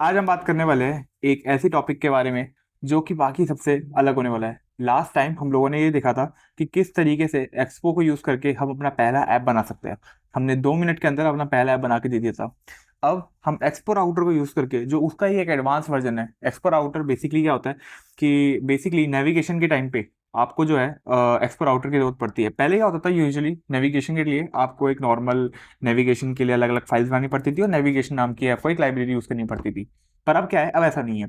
आज हम बात करने वाले हैं एक ऐसी टॉपिक के बारे में जो कि बाकी सबसे अलग होने वाला है। लास्ट टाइम हम लोगों ने ये देखा था कि किस तरीके से एक्सपो को यूज करके हम अपना पहला ऐप बना सकते हैं। हमने 2 मिनट के अंदर अपना पहला ऐप बना के दे दिया था। अब हम एक्सपो राउटर को यूज करके, जो उसका ही एक एडवांस वर्जन है। एक्सपो राउटर बेसिकली क्या होता है कि बेसिकली नेविगेशन के टाइम पे आपको जो है एक्सपो राउटर की जरूरत पड़ती है। पहले क्या होता था, यूजुअली नेविगेशन के लिए आपको एक नॉर्मल नेविगेशन के लिए अलग अलग फाइल्स बनानी पड़ती थी और नेविगेशन नाम की आपको एक लाइब्रेरी यूज करनी पड़ती थी। पर अब क्या है, अब ऐसा नहीं है।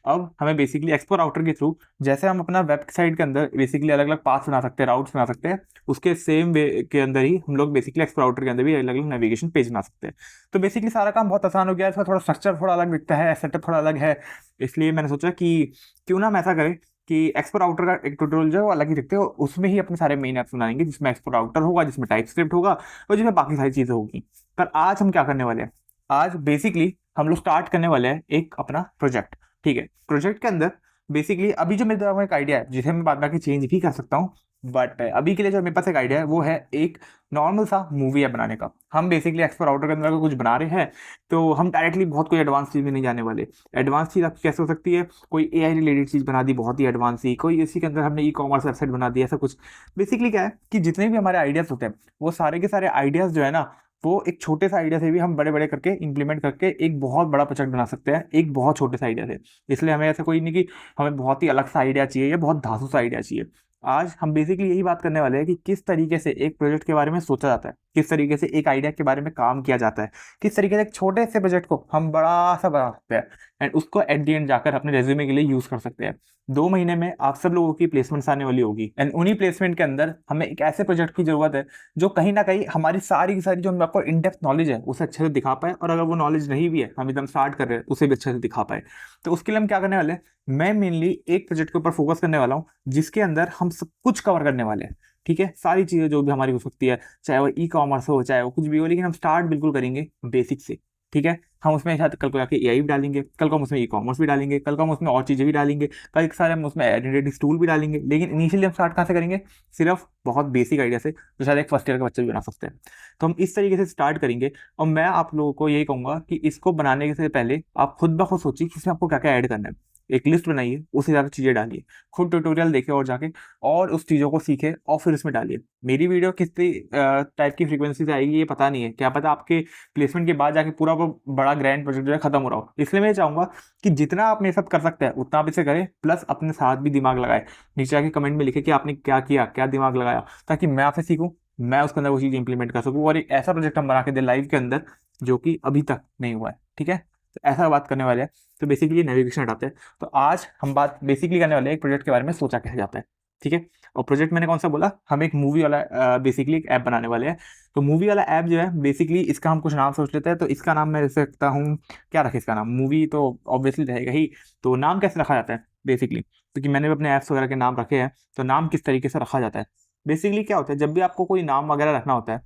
अब हमें बेसिकली एक्सपो राउटर के थ्रू, जैसे हम अपना वेबसाइट के अंदर बेसिकली अलग अलग पाथ बना सकते हैं, राउट्स बना सकते हैं, उसके सेम वे के अंदर ही हम लोग बेसिकली एक्सपो राउटर के अंदर भी अलग अलग नेविगेशन पेज बना सकते हैं। तो बेसिकली सारा काम बहुत आसान हो गया है। इसका थोड़ा स्ट्रक्चर थोड़ा अलग दिखता है, सेटअप थोड़ा अलग है। इसलिए मैंने सोचा कि क्यों ना हम ऐसा करें कि एक्सपो राउटर का एक ट्यूटोरियल जो है वो अलग ही दिखते हो, उसमें ही अपने सारे मेन ऐप्स बनाएंगे, जिसमें एक्सपो राउटर होगा, जिसमें टाइप स्क्रिप्ट होगा और जिसमें बाकी सारी चीजें होगी। पर आज हम क्या करने वाले हैं, आज बेसिकली हम लोग स्टार्ट करने वाले हैं एक अपना प्रोजेक्ट। ठीक है, प्रोजेक्ट के अंदर बेसिकली अभी जो मेरे दिमाग में एक आइडिया है, जिसे मैं बाद में चेंज भी कर सकता हूँ, बट अभी के लिए जो मेरे पास एक आइडिया है वो है एक नॉर्मल सा मूवी ऐप बनाने का। हम बेसिकली एक्सपो राउटर के अंदर अगर कुछ बना रहे हैं तो हम डायरेक्टली बहुत कोई एडवांस चीज में नहीं जाने वाले। एडवांस चीज आपकी कैसे हो सकती है, कोई एआई रिलेटेड चीज बना दी बहुत ही एडवांस ही, कोई इसी के अंदर हमने ई कॉमर्स वेबसाइट बना दी, ऐसा कुछ। बेसिकली क्या है कि जितने भी हमारे आइडियाज होते हैं वो सारे के सारे आइडियाज जो है ना, वो एक छोटे से आइडिया से भी हम बड़े बड़े करके इंप्लीमेंट करके एक बहुत बड़ा प्रोजेक्ट बना सकते हैं, एक बहुत छोटे से आइडिया से। इसलिए हमें ऐसा कोई नहीं कि हमें बहुत ही अलग सा आइडिया चाहिए या बहुत धांसू सा आइडिया चाहिए। आज हम बेसिकली यही बात करने वाले हैं कि किस तरीके से एक प्रोजेक्ट के बारे में सोचा जाता है, किस तरीके से एक आइडिया के बारे में काम किया जाता है, किस तरीके से एक छोटे से प्रोजेक्ट को हम बड़ा सा बना सकते हैं एंड उसको एट दी एंड जाकर अपने रेज्यूमे के लिए यूज कर सकते हैं। 2 महीने में आप सब लोगों की प्लेसमेंट्स आने वाली होगी एंड उन्हीं प्लेसमेंट के अंदर हमें एक ऐसे प्रोजेक्ट की जरूरत है जो कहीं ना कहीं हमारी सारी की सारी जो हम आपको इन डेप्थ नॉलेज है उसे अच्छे से दिखा पाए, और अगर वो नॉलेज नहीं भी है, हम एकदम स्टार्ट कर रहे हैं, उसे भी अच्छे से दिखा पाए। तो उसके लिए हम क्या करने वाले हैं, मैं मेनली एक प्रोजेक्ट के ऊपर फोकस करने वाला हूँ जिसके अंदर हम सब कुछ कवर करने वाले हैं। ठीक है, सारी चीजें जो भी हमारी हो सकती है, चाहे वो ई कॉमर्स हो चाहे वो कुछ भी हो, लेकिन हम स्टार्ट बिल्कुल करेंगे बेसिक से। ठीक है, हम उसमें शायद कल को जाके एआई भी डालेंगे, कल को हम उसमें ई कॉमर्स भी डालेंगे, कल को हम उसमें और चीजें भी डालेंगे, कल के सारे हम उसमें एनालिटिक्स टूल भी डालेंगे। लेकिन इनिशियली हम स्टार्ट कहाँ से करेंगे, सिर्फ बहुत बेसिक आइडिया से, जो शायद एक फर्स्ट ईयर का बच्चा भी बना सकते हैं। तो हम इस तरीके से स्टार्ट करेंगे। और मैं आप लोगों को यही कहूंगा कि इसको बनाने से पहले आप खुद ब खुद सोचिए कि इसमें आपको क्या क्या ऐड करना है। एक लिस्ट बनाइए, उस हिसाब से चीजें डालिए, खुद ट्यूटोरियल देखे और जाके, और उस चीजों को सीखे और फिर उसमें डालिए। मेरी वीडियो किस टाइप की फ्रीक्वेंसी से आएगी ये पता नहीं है, क्या पता आपके प्लेसमेंट के बाद जाके पूरा वो बड़ा ग्रैंड प्रोजेक्ट जो है खत्म हो रहा हो। इसलिए मैं चाहूंगा कि जितना आप मेरे साथ कर सकते हैं उतना आप इसे करें, प्लस अपने साथ भी दिमाग लगाए। नीचे आके कमेंट में लिखे कि आपने क्या किया, क्या दिमाग लगाया, ताकि मैं आपसे सीखूं, मैं उसके अंदर वो चीज इंप्लीमेंट कर सकूं और एक ऐसा प्रोजेक्ट हम बना के दे लाइव के अंदर जो कि अभी तक नहीं हुआ है। ठीक है, तो ऐसा बात करने वाले हैं। तो बेसिकली नेविगेशन हटाते हैं। तो आज हम बात बेसिकली करने वाले हैं एक प्रोजेक्ट के बारे में, सोचा कैसे जाता है। ठीक है, और प्रोजेक्ट मैंने कौन सा बोला, हम एक मूवी वाला बेसिकली एक ऐप बनाने वाले हैं। तो मूवी वाला ऐप जो है बेसिकली, इसका हम कुछ नाम सोच लेते हैं। तो इसका नाम मैं रख सकता हूँ, क्या रखे इसका नाम, मूवी तो ऑब्वियसली रहेगा ही। तो नाम कैसे रखा जाता है बेसिकली, क्योंकि मैंने भी अपने ऐप्स वगैरह के नाम रखे हैं, तो नाम किस तरीके से रखा जाता है। बेसिकली क्या होता है, जब भी आपको कोई नाम वगैरह रखना होता है,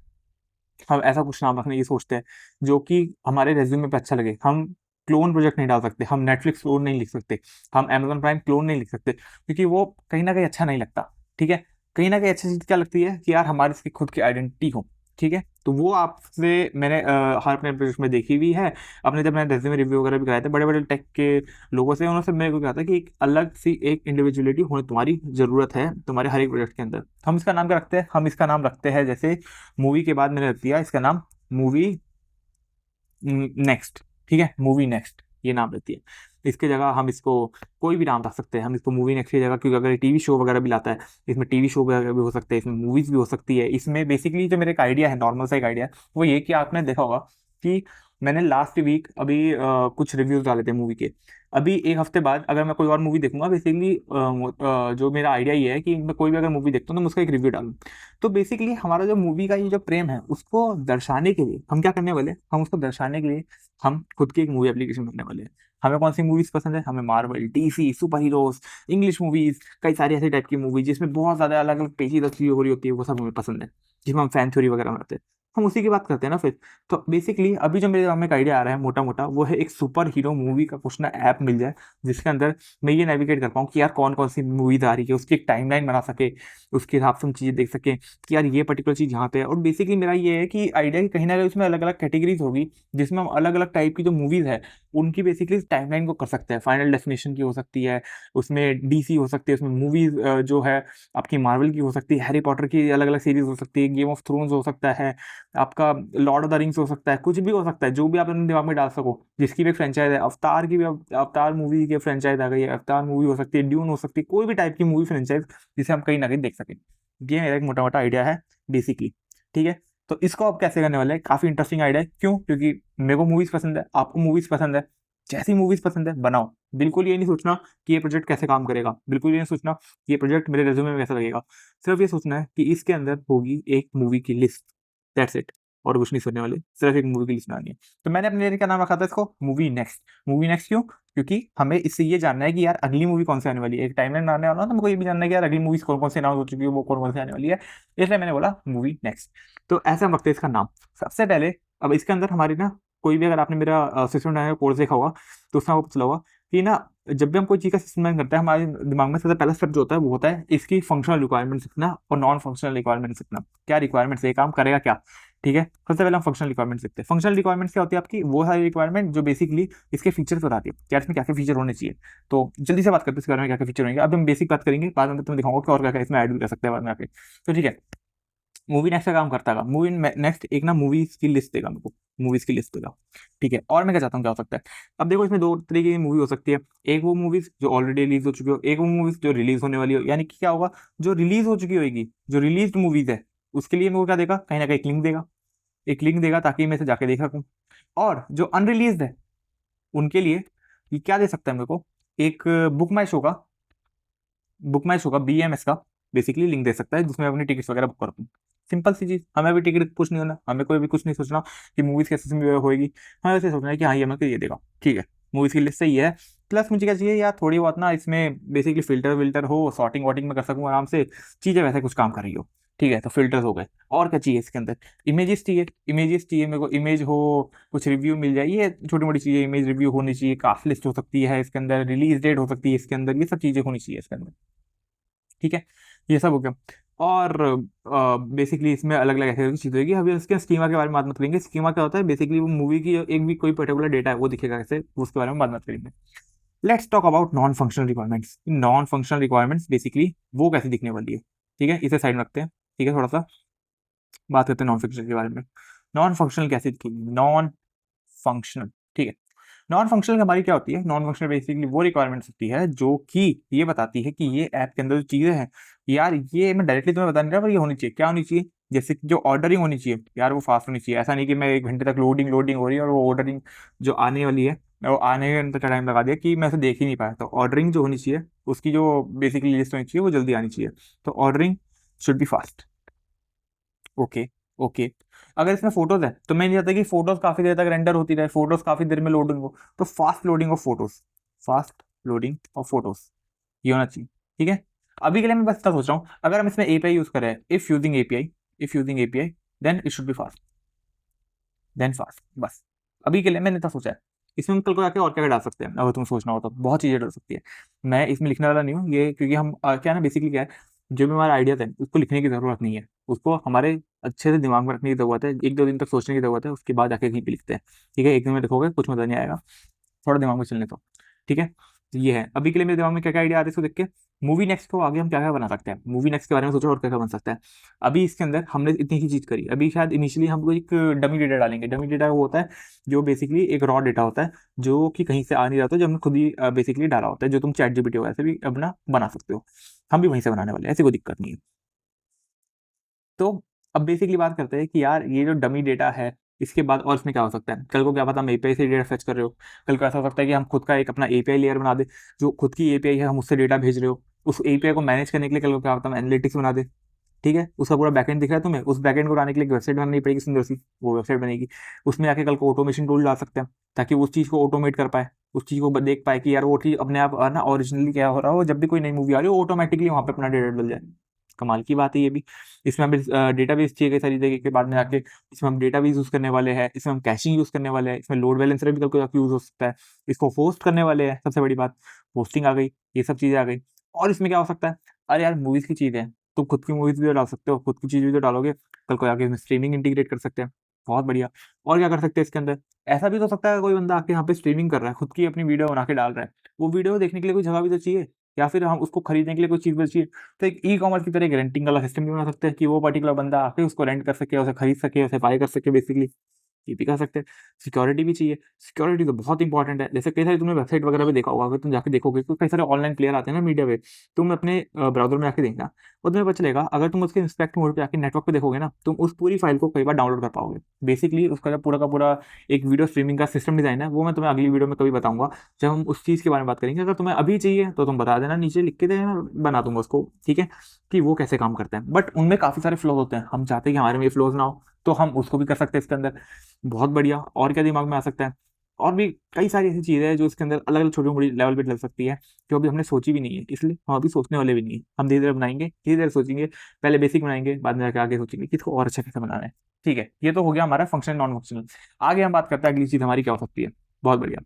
हम ऐसा कुछ नाम रखने की सोचते हैं जो कि हमारे रेज्यूमे पे अच्छा लगे। हम क्लोन प्रोजेक्ट नहीं डाल सकते, हम नेटफ्लिक्स क्लोन नहीं लिख सकते, हम Amazon प्राइम क्लोन नहीं लिख सकते, क्योंकि वो कहीं ना कहीं अच्छा नहीं लगता। ठीक है, कहीं ना कहीं अच्छी चीज क्या लगती है कि यार हमारी इसकी खुद की आइडेंटिटी हो। ठीक है, तो वो आपसे मैंने हर अपने प्रोजेक्ट में देखी हुई है। अपने जब मैंने रेज्यूमे रिव्यू वगैरह भी कराए थे बड़े बड़े टेक के लोगों से, उन्होंने मेरे को कहा था कि एक अलग सी एक इंडिविजुअलिटी होने तुम्हारी जरूरत है तुम्हारे हर एक प्रोजेक्ट के अंदर। हम इसका नाम क्या रखते हैं, हम इसका नाम रखते हैं, जैसे मूवी के बाद मैंने रख दिया इसका नाम मूवी नेक्स्ट। ठीक है, मूवी नेक्स्ट ये नाम रहती है। इसके जगह हम इसको कोई भी नाम रख सकते हैं, हम इसको मूवी नेक्स्ट की जगह, क्योंकि अगर टीवी शो वगैरह भी लाता है, इसमें टीवी शो वगैरह भी हो सकते हैं, इसमें मूवीज भी हो सकती है। इसमें बेसिकली जो मेरे एक आइडिया है, नॉर्मल सा एक आइडिया है, वो ये कि आपने देखा होगा कि मैंने लास्ट वीक अभी कुछ रिव्यूज डाले थे मूवी के। अभी एक हफ्ते बाद अगर मैं कोई और मूवी देखूंगा, बेसिकली जो मेरा आइडिया ये है कि मैं कोई भी अगर मूवी देखता हूँ तो मैं उसका एक रिव्यू डालूं। तो बेसिकली हमारा जो मूवी का ये जो प्रेम है उसको दर्शाने के लिए हम क्या करने वाले हैं, हम उसको दर्शाने के लिए हम खुद की एक मूवी एप्लीकेशन बनाने वाले हैं। हमें कौन सी मूवीज पसंद है, हमें Marvel, DC, super heroes, English movies, कई सारी ऐसी टाइप की मूवी जिसमें बहुत ज्यादा अलग अलग पेचीदा चीजें हो रही होती है, वो सब हमें पसंद है, जिसमें हम फैन थ्योरी वगैरह बनाते हैं। हम उसी की बात करते हैं ना फिर। तो बेसिकली अभी जो मेरे दिमाग में एक आइडिया आ रहा है मोटा मोटा, वो है एक सुपर हीरो मूवी का कुछ ना ऐप मिल जाए जिसके अंदर मैं ये नेविगेट कर पाऊँ कि यार कौन कौन सी मूवीज आ रही है, उसकी एक टाइमलाइन बना सके, उसके हिसाब से हम चीज़ें देख सकें कि यार ये पर्टिकुलर चीज़ यहाँ पे है। और बेसिकली मेरा ये है कि आइडिया कि कहीं ना कहीं उसमें अलग अलग कैटेगरीज होगी जिसमें हम अलग अलग टाइप की जो मूवीज़ है उनकी बेसिकली टाइमलाइन को कर सकते हैं। फाइनल डेस्टिनेशन की हो सकती है, उसमें डीसी हो सकती है, उसमें मूवीज जो है आपकी मार्वल की हो सकती है, हैरी पॉटर की अलग अलग सीरीज हो सकती है, गेम ऑफ थ्रोन्स हो सकता है, आपका लॉर्ड ऑफ द रिंग्स हो सकता है, कुछ भी हो सकता है जो भी आप अपने दिमाग में डाल सको, जिसकी भी एक फ्रेंचाइज है। अवतार की भी अवतार मूवी की फ्रेंचाइज आ गई है, अवतार मूवी हो सकती है, ड्यून हो सकती है, कोई भी टाइप की मूवी फ्रेंचाइज जिसे हम कहीं ना कहीं देख सकें। ये मेरा एक मोटा मोटा आइडिया है बेसिकली। ठीक है, तो इसको आप कैसे करने वाले हैं, काफी इंटरेस्टिंग आइडिया है। क्यों? क्योंकि मेरे को मूवीज पसंद है, आपको मूवीज पसंद है, जैसी मूवीज पसंद है बनाओ। बिल्कुल ये नहीं सोचना कि ये प्रोजेक्ट कैसे काम करेगा, बिल्कुल ये नहीं सोचना कि ये प्रोजेक्ट मेरे रेज्यूमे में कैसा लगेगा। सिर्फ ये सोचना है कि इसके अंदर होगी एक मूवी की लिस्ट, दैट्स इट। और कुछ नहीं सोचने वाले, सिर्फ एक मूवी की लिस्ट बनानी है। तो मैंने अपने लिए क्या नाम रखा था इसको, मूवी नेक्स्ट। मूवी नेक्स्ट क्यों? क्योंकि हमें इससे ये जानना है कि यार अगली मूवी कौन सी आने वाली है। एक टाइमलाइन बनाने वाला तो हमको ये भी जानना है कि यार अगली मूवीज कौन कौन सी अनाउंस हो चुकी है, वो कौन कौन सी आने वाली है। इसलिए मैंने बोला मूवी नेक्स्ट। तो ऐसे हम रखते हैं इसका नाम। सबसे पहले अब इसके अंदर हमारी ना, कोई भी अगर आपने मेरा सिस्टम डिजाइन का कोर्स देखा होगा तो उसमें आपको पता चला होगा कि ना, जब भी हम कोई चीज़ का सिस्टम डिजाइन करते हैं हमारे दिमाग में सबसे पहला स्टेप जो होता है वो होता है इसकी फंक्शनल रिक्वायरमेंट सीखना और नॉन फंक्शनल रिक्वायरमेंट सीखना। क्या रिक्वायरमेंट्स है, काम करेगा क्या। ठीक है, सबसे पहले हम फंक्शनल रिक्वायरमेंट सीखते हैं। फंक्शनल रिक्वायरमेंट्स क्या होती है आपकी, वो सारी रिक्वायरमेंट जो बेसिकली इसके फीचर्स बताती है, क्या इसमें क्या क्या फीचर होने चाहिए। तो जल्दी से बात करते हैं इसके बारे में, क्या क्या फीचर होंगे। अब हम बेसिक बात करेंगे, बाद में तुम्हें दिखाऊंगा कि और क्या क्या इसमें ऐड भी कर सकते हैं बाद में आके। तो ठीक है, मूवी नेक्स्ट का काम करता है। मूवी नेक्स्ट एक ना मूवीज की लिस्ट देगा मेरे को, मूवीज की लिस्ट देगा। ठीक है, और मैं क्या चाहता हूँ क्या हो सकता है। अब देखो इसमें दो तरीके की मूवी हो सकती है। एक वो मूवीज जो ऑलरेडी रिलीज हो चुकी हो, एक वो मूवीज जो रिलीज होने वाली हो। यानी कि क्या होगा, जो रिलीज हो चुकी होगी, जो रिलीज मूवीज है उसके लिए मेरे को क्या देगा, कहीं ना कहीं एक लिंक देगा, एक लिंक देगा ताकि मैं इसे जाके देख सकूँ। और जो अनरिलीज है उनके लिए ये क्या दे सकता है मेरे को, एक बुक माई शो का BMS का बेसिकली लिंक दे सकता है जिसमें अपनी टिकट्स वगैरह बुक कर दूँ। सिंपल सी चीज़, हमें अभी टिकट कुछ नहीं होना, हमें कोई भी कुछ नहीं सोचना कि मूवीज़ कैसे होएगी। हमें वैसे सोचना है कि हाँ ये मेरे को ये देगा। ठीक है, मूवीज़ की लिस्ट सही है। प्लस मुझे क्या चाहिए यार, थोड़ी बहुत ना इसमें बेसिकली फिल्टर विल्टर हो, सॉर्टिंग वॉटिंग में कर सकूँ आराम से, चीज़ें वैसे कुछ काम कर रही हो। ठीक है, तो फिल्टर्स हो गए। और क्या चाहिए इसके अंदर, इमेजेस चाहिए। इमेजेस चाहिए मेरे को, इमेज हो, कुछ रिव्यू मिल जाए, ये छोटी मोटी चीज़ें। इमेज रिव्यू होनी चाहिए, कास्ट लिस्ट हो सकती है इसके अंदर, रिलीज डेट हो सकती है इसके अंदर, ये सब चीज़ें होनी चाहिए इसके अंदर। ठीक है, ये सब हो गया। और बेसिकली इसमें अलग अलग ऐसी चीज़ होगी। अभी इसके स्कीमा के बारे में बात मत करेंगे। स्कीमा क्या होता है, बेसिकली वो मूवी की एक भी कोई पर्टिकुलर डेटा है वो दिखेगा कैसे, उसके बारे में बात मत करेंगे। Let's talk about non functional requirements. Non functional requirements basically वो कैसे दिखने वाली है। ठीक है, इसे साइड में रखते हैं। ठीक है, थोड़ा सा बात करते हैं नॉन फंक्शनल के बारे में। नॉन फंक्शनल कैसे दिखेगी, नॉन फंक्शनल। ठीक है, नॉन फंक्शनल हमारी क्या होती है, नॉन फंक्शनल बेसिकली वो रिक्वायरमेंट्स होती है जो कि ये बताती है कि ये ऐप के अंदर जो चीज़ें हैं यार, ये मैं डायरेक्टली तुम्हें बता नहीं रहा पर ये होनी चाहिए। क्या होनी चाहिए, जैसे कि जो ऑर्डरिंग होनी चाहिए यार वो फास्ट होनी चाहिए। ऐसा नहीं कि मैं 1 घंटे तक लोडिंग लोडिंग हो रही है और वो ऑर्डरिंग जो आने वाली है वो आने के अंदर टाइम लगा दिया कि मैं उसे देख ही नहीं पाया। तो ऑर्डरिंग जो होनी चाहिए उसकी जो बेसिकली लिस्ट होनी चाहिए वो जल्दी आनी चाहिए। तो ordering should be fast. Okay, okay. अगर इसमें फोटोज है तो मैं नहीं चाहता कि फोटोज काफी देर तक रेंडर होती रहे, फोटोज काफी देर में लोडिंग हो। तो fast loading of photos, fast loading of photos ये होना चाहिए। ठीक है, अभी के लिए मैं बस इतना सोच रहा हूँ, अगर हम इसमें एपीआई यूज करें, if using API then it should be fast, then fast. बस अभी के लिए मैंने इतना सोचा है। इसमें हम कल को जाके और क्या क्या डाल सकते हैं, अगर तुम्हें सोचना हो तो बहुत चीजें डाल सकती है। मैं इसमें लिखने वाला नहीं हूँ ये, क्योंकि हम क्या है ना, बेसिकली क्या है, जो भी हमारा आइडिया था उसको लिखने की जरूरत नहीं है, उसको हमारे अच्छे से दिमाग में रखने की जरूरत है। 1-2 दिन तक सोचने की जरूरत है, उसके बाद जाके कहीं पे लिखते हैं। ठीक है, एक दिन में लिखोगे कुछ मजा नहीं आएगा, थोड़ा दिमाग में चलने दो। ठीक है, तो ये है अभी के लिए मेरे दिमाग में क्या क्या आइडिया आ रहे हैं इसको देख के। मूवी नेक्स्ट को आगे हम क्या क्या बना सकते हैं, मूवी नेक्स्ट के बारे में सोचो और क्या क्या बन सकता है। अभी इसके अंदर हमने इतनी ही चीज करी। अभी शायद इनिशियली हम लोग एक डमी डेटा डालेंगे। डमी डेटा वो होता है जो बेसिकली एक रॉ डेटा होता है जो कि कहीं से आ नहीं रहा होता, जो हमने खुद ही बेसिकली डाला होता है, जो तुम चैट जीपीटी वगैरह से भी अपना बना सकते हो। हम भी वहीं से बनाने वाले हैं, ऐसी कोई दिक्कत नहीं है। तो अब बेसिकली बात करते हैं कि यार ये जो डमी डेटा है इसके बाद और इसमें क्या हो सकता है। कल को क्या पता हम एपीआई से डेटा फेच कर रहे हो, कल को ऐसा हो सकता है कि हम खुद का एक अपना एपीआई लेयर बना दे, जो खुद की एपीआई है हम उससे डेटा भेज रहे हो। उस एपीआई को मैनेज करने के लिए कल को क्या होता है हम एनालिटिक्स बना दे। ठीक है, उसका पूरा बैकएंड दिख रहा है तुम्हें, उस बैकएंड को लाने के लिए वेबसाइट बनानी पड़ेगी सुंदर सी, वो वेबसाइट बनेगी। उसमें आके कल को ऑटोमेशन टूल डाल सकते हैं ताकि उस चीज़ को ऑटोमेट कर पाए, उस चीज़ को देख पाए कि यार वो चीज़ अपने आप ना ओरिजिनली क्या हो रहा हो, जब भी कोई नई मूवी आ रही हो ऑटोमेटिकली वहाँ पे अपना डेटा डल जाए। कमाल की बात है ये भी। इसमें हमें डेटाबेस चाहिए कई सारी जगह के बाद में जाके, इसमें हम डेटाबेस यूज करने वाले हैं, इसमें हम कैशिंग यूज करने वाले हैं, इसमें लोड बैलेंसर भी कल यूज हो सकता है, इसको होस्ट करने वाले हैं, सबसे बड़ी बात होस्टिंग आ गई, ये सब चीजें आ गई। और इसमें क्या हो सकता है, अरे यार मूवीज की चीज है, तुम खुद की मूवीज भी तो डाल सकते हो, खुद की चीज भी तो डालोगे, कल को आगे इसमें स्ट्रीमिंग इंटीग्रेट कर सकते हैं, बहुत बढ़िया। और क्या कर सकते हैं इसके अंदर, ऐसा भी तो हो सकता है कोई बंदा आके यहाँ पे स्ट्रीमिंग कर रहा है, खुद की अपनी वीडियो बना के डाल रहा है, वो वीडियो देखने के लिए कोई जगह भी तो चाहिए, या फिर हम उसको खरीदने के लिए कोई चीज भी चाहिए। तो एक ई कॉमर्स की तरह एक रेंटिंग वाला सिस्टम भी बना सकते हैं कि वो पर्टिकुलर बंदा आके उसको रेंट कर सके, उसे खरीद सके, उसे बाय कर सके बेसिकली, ये भी कर सकते हैं। सिक्योरिटी भी चाहिए, सिक्योरिटी तो बहुत इंपॉर्टेंट है। जैसे कई सारे तुमने वेबसाइट वगैरह पे देखा होगा, अगर तुम जाके देखोगे तो कई सारे ऑनलाइन प्लेयर आते हैं ना मीडिया पे, तुम अपने ब्राउजर में आके देखना, और तुम्हें पता चलेगा अगर तुम उसके इंस्पेक्ट मोड पे आके नेटवर्क पे देखोगे ना, तुम उस पूरी फाइल को कई बार डाउनलोड कर पाओगे। बेसिकली उसका जो पूरा का पूरा एक वीडियो स्ट्रीमिंग का सिस्टम डिजाइन है, वो मैं तुम्हें अगली वीडियो में कभी बताऊंगा, जब हम उस चीज़ के बारे में बात करेंगे। अगर तुम्हें अभी चाहिए तो तुम बता देना, नीचे लिख के देना, बना दूंगा उसको, ठीक है, कि वो कैसे काम करते हैं। बट उनमें काफ़ी सारे फ्लॉज होते हैं, हम चाहते हैं कि हमारे में ये फ्लॉज ना हो, तो हम उसको भी कर सकते हैं इसके अंदर, बहुत बढ़िया। और क्या दिमाग में आ सकता है, और भी कई सारी ऐसी चीज़ें हैं जो इसके अंदर अलग अलग छोटी बड़ी लेवल पे लग सकती है, जो अभी हमने सोची भी नहीं है, इसलिए हम अभी सोचने वाले भी नहीं है। हम धीरे धीरे बनाएंगे, धीरे धीरे सोचेंगे, पहले बेसिक बनाएंगे, बाद में जाकर आगे सोचेंगे कि इसको और अच्छा कैसे बनाना है। ठीक है, ये तो हो गया हमारा फंक्शनल नॉन फंक्शनल। आगे हम बात करते हैं अगली चीज़ हमारी क्या हो सकती है, बहुत बढ़िया।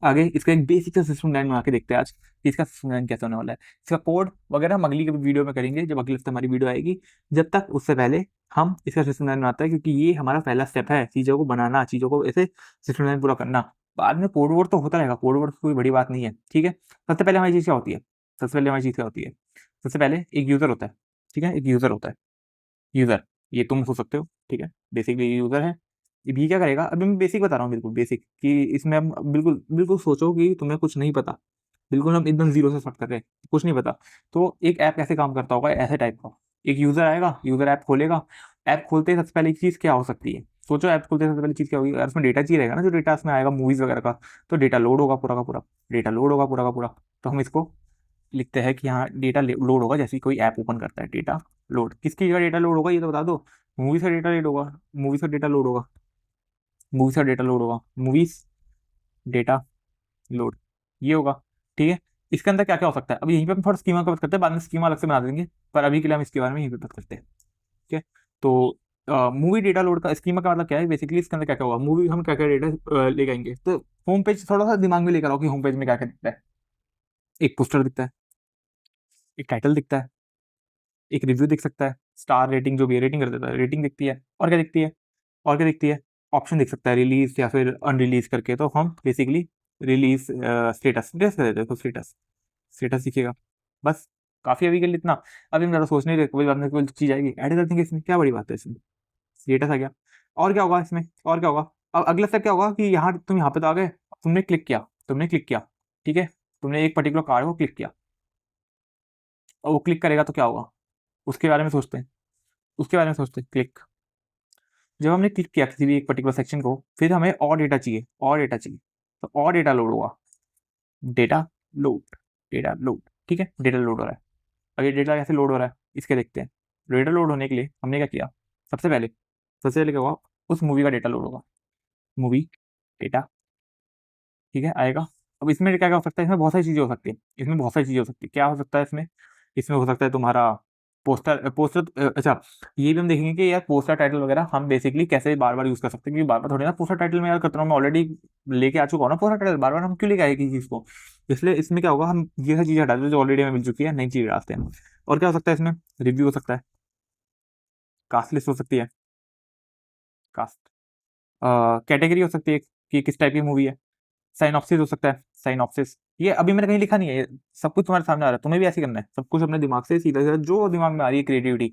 आगे इसका एक बेसिक सा सिस्टम डिजाइन बना के देखते हैं आज कि इसका सिस्टम डिजाइन कैसे होने वाला है। इसका कोड वगैरह हम अगली कभी वीडियो में करेंगे, जब अगले हफ्ते हमारी वीडियो आएगी। जब तक उससे पहले हम इसका सिस्टम डिजाइन बनाते हैं, क्योंकि ये हमारा पहला स्टेप है, चीज़ों को बनाना, चीज़ों को ऐसे सिस्टम डिजाइन पूरा करना। बाद में कोड वर्ड तो होता रहेगा, कोड वर्ड कोई बड़ी बात नहीं है, ठीक है। सबसे पहले हमारी चीज़ क्या होती है, सबसे पहले हमारी चीज़ क्या होती है, सबसे पहले एक यूज़र होता है, ठीक है, एक यूज़र होता है, यूज़र, ये तुम हो सकते हो, ठीक है, बेसिकली यूज़र है। ये क्या करेगा, अभी मैं बेसिक बता रहा हूँ, बिल्कुल बेसिक, कि इसमें हम बिल्कुल बिल्कुल सोचो कि तुम्हें कुछ नहीं पता, बिल्कुल हम एकदम जीरो से स्टार्ट कर रहे हैं, कुछ नहीं पता। तो एक ऐप कैसे काम करता होगा, ऐसे टाइप का एक यूज़र आएगा, यूज़र ऐप खोलेगा। ऐप खोलते ही सबसे पहले एक चीज़ क्या हो सकती है, सोचो ऐप खोलते ही सबसे पहले चीज़ क्या होगी, अगर उसमें डेटा चाहिए रहेगा ना, जो डेटा उसमें आएगा मूवीज़ वगैरह का, तो डेटा लोड होगा पूरा का पूरा, डेटा लोड होगा पूरा का पूरा। तो हम इसको लिखते हैं कि हाँ डेटा लोड होगा, जैसे कोई ऐप ओपन करता है, डेटा लोड, किसकी जगह डेटा लोड होगा ये तो बता दो, मूवीज का डेटा लोड होगा, मूवीज का डेटा लोड होगा, मूवीज का डेटा लोड होगा, मूवीज डेटा लोड, ये होगा, ठीक है। इसके अंदर क्या क्या हो सकता है, अब यहीं पे हम थोड़ा स्कीमा का बात करते हैं, बाद में स्कीमा अलग से बना देंगे, पर अभी के लिए हम इसके बारे में यहीं पे बात करते हैं, ठीक है। तो मूवी डेटा लोड का स्कीमा का मतलब क्या है, बेसिकली इसके अंदर क्या क्या होगा, मूवी हम क्या क्या डेटा ले आएंगे। तो होम पेज थोड़ा सा दिमाग में लेकर आओ कि होम पेज में क्या क्या दिखता है, एक पोस्टर दिखता है, एक टाइटल दिखता है, एक रिव्यू दिख सकता है, स्टार रेटिंग जो भी रेटिंग कर देता है, रेटिंग दिखती है, और क्या दिखती है, और क्या दिखती है, ऑप्शन दिख सकता है, रिलीज या फिर अनरिलीज करके। तो हम बेसिकली रिलीज स्टेटस स्टेटस कर देते हैं, तो स्टेटस स्टेटस दिखेगा, बस काफ़ी अभी के लिए इतना। अभी हम ज़्यादा सोच नहीं रहे, कोई बाद में कोई चीज़ आएगी ऐड कर देंगे, इसमें क्या बड़ी बात है, इसमें स्टेटस आ गया। और क्या होगा इसमें, और क्या होगा, अब अगला स्टेप क्या होगा कि यहाँ तुम यहाँ पे तो आ गए, तुमने क्लिक किया, तुमने क्लिक किया, ठीक है, तुमने एक पर्टिकुलर कार्ड को क्लिक किया, और वो क्लिक करेगा तो क्या होगा, उसके बारे में सोचते हैं, उसके बारे में सोचते हैं, क्लिक। जब हमने क्लिक किया किसी भी एक पर्टिकुलर सेक्शन को, फिर हमें और डेटा चाहिए, और डेटा चाहिए, तो और डेटा लोड होगा, डेटा लोड, डेटा लोड, ठीक है, डेटा लोड हो रहा है। अब ये डेटा कैसे लोड हो रहा है, इसके देखते हैं। डेटा लोड होने के लिए हमने क्या किया, सबसे पहले क्या होगा, उस मूवी का डेटा लोड होगा, मूवी डेटा, ठीक है, आएगा। अब इसमें क्या क्या हो सकता है, इसमें बहुत सारी चीज़ें हो सकती है, इसमें बहुत सारी चीज़ें हो सकती है, क्या हो सकता है इसमें, इसमें हो सकता है तुम्हारा पोस्टर, पोस्टर, अच्छा, ये भी हम देखेंगे कि यार पोस्टर टाइटल वगैरह हम बेसिकली कैसे बार बार यूज़ कर सकते हैं, क्योंकि बार बार थोड़ी ना पोस्टर टाइटल में यार करता हूँ, मैं ऑलरेडी लेके आ चुका हूँ ना पोस्टर टाइटल, बार बार हम क्यों लेके आए किसी चीज़ को। इसलिए इसमें क्या होगा, हम ये सारी चीज़ें हटा देते हैं जो ऑलरेडी हमें मिल चुकी है, नई चीज़ डालते हैं। और क्या हो सकता है इसमें, रिव्यू हो सकता है, कास्ट लिस्ट हो सकती है, कास्ट, कैटेगरी हो सकती है कि किस टाइप की मूवी है, साइनॉप्सिस हो सकता है, साइनॉप्सिस, ये अभी मैंने कहीं लिखा नहीं है, ये सब कुछ तुम्हारे सामने आ रहा है, तुम्हें भी ऐसे ही करना है, सब कुछ अपने दिमाग से सीधा सीधा जो दिमाग में आ रही है क्रिएटिविटी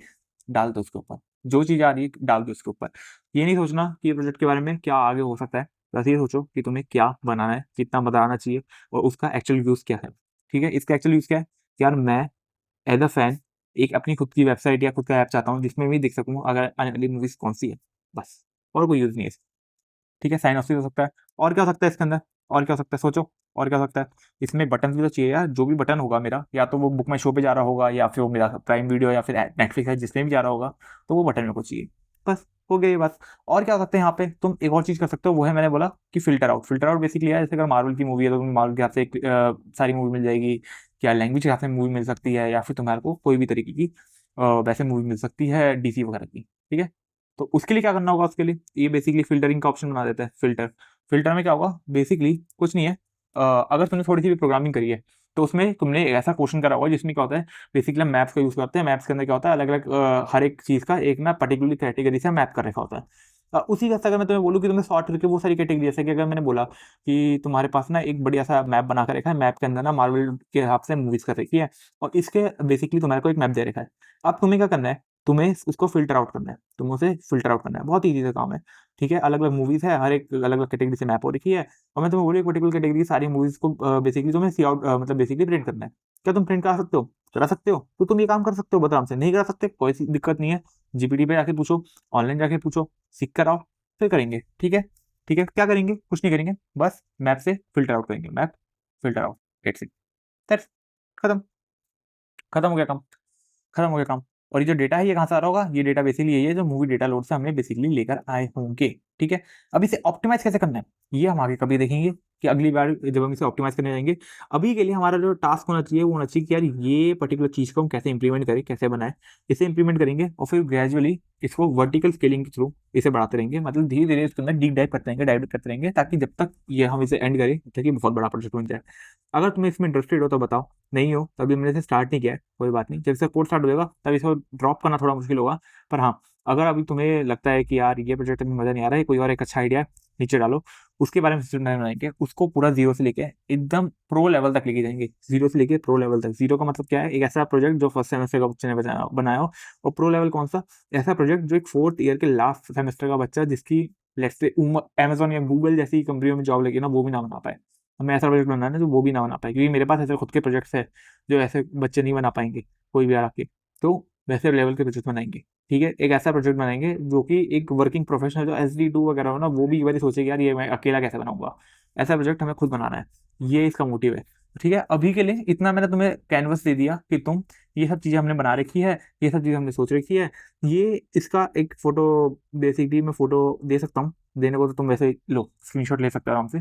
डाल दो उसके ऊपर, जो चीज़ आ रही है डाल दो उसके ऊपर। ये नहीं सोचना कि ये प्रोजेक्ट के बारे में क्या आगे हो सकता है, बस ये सोचो कि तुम्हें क्या बनाना है, कितना बनाना चाहिए, और उसका एक्चुअल यूज़ क्या है, ठीक है। इसका एक्चुअल यूज़ क्या है, यार मैं एज अ फैन एक अपनी खुद की वेबसाइट या खुद का ऐप चाहता हूँ जिसमें भी देख सकूँ अगर आने वाली मूवीज कौन सी है, बस, और कोई यूज़ नहीं है, ठीक है। साइन ऑफ हो सकता है, और क्या हो सकता है इसके अंदर, और क्या हो सकता है सोचो, और क्या हो सकता है, इसमें बटन भी तो चाहिए यार, जो भी बटन होगा मेरा, या तो वो बुक माई शो पे जा रहा होगा, या फिर वो मेरा प्राइम वीडियो या फिर नेटफ्लिक्स है जिसमें भी जा रहा होगा, तो वो बटन मेरे को चाहिए, बस हो गया ये बात। और क्या हो सकता है यहाँ पे, तुम एक और चीज़ कर सकते हो, वो है मैंने बोला कि filter out. Filter out basically है, जैसे अगर मार्वल की मूवी है तो तुम्हें मार्वल के हाथ से सारी मूवी मिल जाएगी, क्या लैंग्वेज के हाथ में मूवी मिल सकती है, या फिर तुम्हारे को कोई भी तरीके की वैसे मूवी मिल सकती है डीसी वगैरह की, ठीक है। तो उसके लिए क्या करना होगा, उसके लिए ये बेसिकली फिल्टरिंग का ऑप्शन बना देता है। फिल्टर फिल्टर में क्या होगा, बेसिकली कुछ नहीं है। अगर तुमने थोड़ी सी भी प्रोग्रामिंग करी है तो उसमें तुमने ऐसा क्वेश्चन करा होगा जिसमें क्या होता है, बेसिकली हम मैप्स का यूज करते हैं। मैप्स के अंदर क्या होता है, अलग अलग हर एक चीज का एक ना पर्टिकुलर कैटेगरी से मैप कर रखा होता है। उसी का अगर मैं तुम्हें बोलूँ कि तुम्हें सॉर्ट करके वो सारी कैटेगरी, जैसे कि अगर मैंने बोला कि तुम्हारे पास ना एक बढ़िया सा मैप बना कर रखा है, मैप के अंदर ना मार्वल के हिसाब से मूवीज कर रखी है, और इसके बेसिकली तुम्हारे को एक मैप दे रखा है। अब तुम्हें क्या करना है, तुम्हें उसको फिल्टर आउट करना है, तुम्हें उसे फिल्टर आउट करना है। बहुत ईजी सा काम है, ठीक है। अलग अलग मूवीज है, हर एक अलग अलग कैटेगरी से मैप हो रखी है, और मैं तुम्हें बोलूँ एक पर्टिकुलर कैटेगरी की सारी मूवीज को बेसिकली तुम्हें सी आउट मतलब बेसिकली प्रिंट करना है। क्या तुम प्रिंट करा सकते हो? करा सकते हो, तो तुम ये काम कर सकते हो बहुत आराम से। नहीं करा सकते, कोई सी दिक्कत नहीं है, जीपीटी पे जाके पूछो, ऑनलाइन जाके पूछो, सीख कर आओ, फिर करेंगे, ठीक है। ठीक है, क्या करेंगे, कुछ नहीं करेंगे, बस मैप से फिल्टर आउट करेंगे, map filter out, that's it, खत्म। खत्म हो गया काम, खत्म हो गया काम। और ये जो डेटा है ये कहाँ से आ रहा होगा, ये डेटा बेसिकली यही है जो मूवी डेटा लोड से हमने बेसिकली लेकर आए होंगे, ठीक है। अब इसे ऑप्टिमाइज कैसे करना है, ये हम आगे कभी देखेंगे कि अगली बार जब हम इसे ऑप्टिमाइज करने जाएंगे। अभी के लिए हमारा जो टास्क होना चाहिए वो होना चाहिए कि यार ये पर्टिकुलर चीज को हम कैसे इंप्लीमेंट करें, कैसे बनाए। इसे इंप्लीमेंट करेंगे और फिर ग्रेजुअली इसको वर्टिकल स्केलिंग के थ्रू इसे बढ़ाते रहेंगे, मतलब धीरे धीरे इसके अंदर डीप डाइव करते रहेंगे, डाइव करते रहेंगे, ताकि जब तक ये हम इसे एंड करें तब तक ये बहुत बड़ा प्रोजेक्ट बन जाए। अगर तुम्हें इसमें इंटरेस्टेड हो तो बताओ, नहीं हो तभी मैंने इसे स्टार्ट नहीं किया है, कोई बात नहीं, जब से कोर्स स्टार्ट होगा तब इसको ड्रॉप करना थोड़ा मुश्किल होगा। पर हाँ, अगर अभी तुम्हें लगता है कि यार ये प्रोजेक्ट में मजा नहीं आ रहा है, कोई और एक अच्छा आइडिया नीचे डालो, उसके बारे में स्टूडेंट बनाएंगे, उसको पूरा जीरो से लेके एकदम प्रो लेवल तक लेके जाएंगे। जीरो से लेके प्रो लेवल तक, जीरो का मतलब क्या है, एक ऐसा प्रोजेक्ट जो फर्स्ट सेमेस्टर का बच्चे ने बनाया हो। और प्रो लेवल कौन सा, ऐसा प्रोजेक्ट जो एक फोर्थ ईयर के लास्ट सेमेस्टर का बच्चा जिसकी लेट्स से अमेजोन या गूगल जैसी कंपनियों में जॉब लगी ना, वो भी ना बना पाए। हमें ऐसा प्रोजेक्ट बनाना है जो वो भी ना बना पाए, क्योंकि मेरे पास ऐसे खुद के प्रोजेक्ट्स है जो ऐसे बच्चे नहीं बना पाएंगे कोई भी आके। तो वैसे लेवल के प्रोजेक्ट बनाएंगे, ठीक है। एक ऐसा प्रोजेक्ट बनाएंगे जो कि एक वर्किंग प्रोफेशनल जो SD2 वगैरह हो ना, वो भी एक बार सोचेगा यार ये मैं अकेला कैसे बनाऊंगा। ऐसा प्रोजेक्ट हमें खुद बनाना है, ये इसका मोटिव है, ठीक है। अभी के लिए इतना मैंने तुम्हें कैनवस दे दिया कि तुम ये सब चीजें हमने बना रखी है, ये सब चीजें हमने सोच रखी है। ये इसका एक फोटो बेसिकली मैं फोटो दे सकता हूँ, देने को तो तुम वैसे लो स्क्रीनशॉट ले सकते हो आराम से,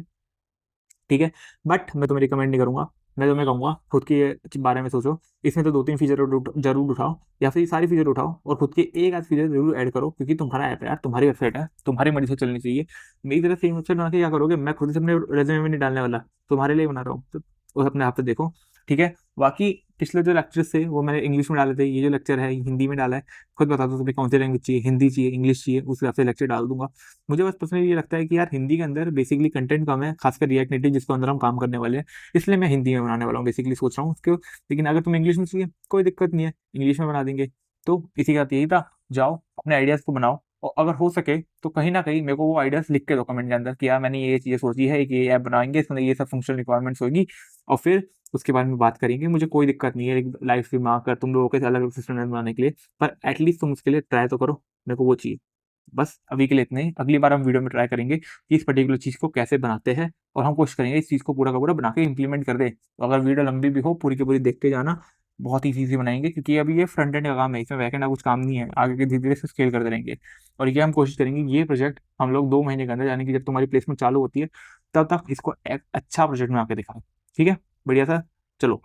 ठीक है। बट मैं तुम्हें रिकमेंड नहीं करूंगा, मैं तुम्हें कहूंगा खुद के बारे में सोचो। इसमें तो 2-3 फीचर जरूर उठाओ, या फिर सारी फीचर उठाओ और खुद के एक आध फीचर जरूर ऐड करो, क्योंकि तुम्हारा ऐप है यार, तुम्हारी वेबसाइट है, तुम्हारी मर्जी से चलनी चाहिए। मेरी तरह सेम वेबसाइट बना के क्या करोगे, मैं खुद से अपने रेज्यूमे में नहीं डालने वाला, तुम्हारे लिए बना रहा हूँ, तो उस अपने आप से देखो, ठीक है। बाकी पिछले जो लेक्चर्स थे वो मैंने इंग्लिश में डाले थे, ये जो लेक्चर है ये हिंदी में डाला है। खुद बता दो तुम्हें कौन सी लैंग्वेज चाहिए, हिंदी चाहिए, इंग्लिश चाहिए, उस हिसाब से लेक्चर डाल दूंगा। मुझे बस पर्सनली ये लगता है कि यार हिंदी के अंदर बेसिकली कंटेंट कम है, खासकर रिएक्ट नेटिव जिसके अंदर हम काम करने वाले हैं, इसलिए मैं हिंदी में बनाने वाला हूँ, बेसिकली सोच रहा हूँ उसके। लेकिन अगर तुम इंग्लिश में चाहिए कोई दिक्कत नहीं है, इंग्लिश में बना देंगे। तो इसी का यही था, जाओ अपने आइडियाज को बनाओ, और अगर हो सके तो कहीं ना कहीं मेरे को वो आइडियाज लिख के दो कमेंट के अंदर कि यार मैंने ये चीजें सोची है कि ये ऐप बनाएंगे, इसमें ये सब फंक्शनल रिक्वायरमेंट्स होगी, और फिर उसके बारे में बात करेंगे। मुझे कोई दिक्कत नहीं है एक लाइव स्ट्रीम आकर तुम लोगों के अलग अलग सिस्टम बनाने के लिए, पर एटलीस्ट तुम उसके लिए ट्राई तो करो, मेरे को वो चाहिए। बस अभी के लिए इतने ही, अगली बार हम वीडियो में ट्राई करेंगे कि इस पर्टिकुलर चीज़ को कैसे बनाते हैं, और हम कोशिश करेंगे इस चीज़ को पूरा का पूरा बना के इंप्लीमेंट कर दे। तो अगर वीडियो लंबी भी हो पूरी की पूरी देखते जाना, बहुत ही ईजी बनाएंगे, क्योंकि अभी ये फ्रंट एंड का काम है, इसमें बैकएंड का कुछ काम नहीं है, आगे के धीरे धीरे से स्केल करते रहेंगे। और ये हम कोशिश करेंगे ये प्रोजेक्ट हम लोग 2 महीने के अंदर, यानी कि जब तुम्हारी प्लेसमेंट चालू होती है तब तक इसको एक अच्छा प्रोजेक्ट बना के दिखाएं, ठीक है। बढ़िया सर, चलो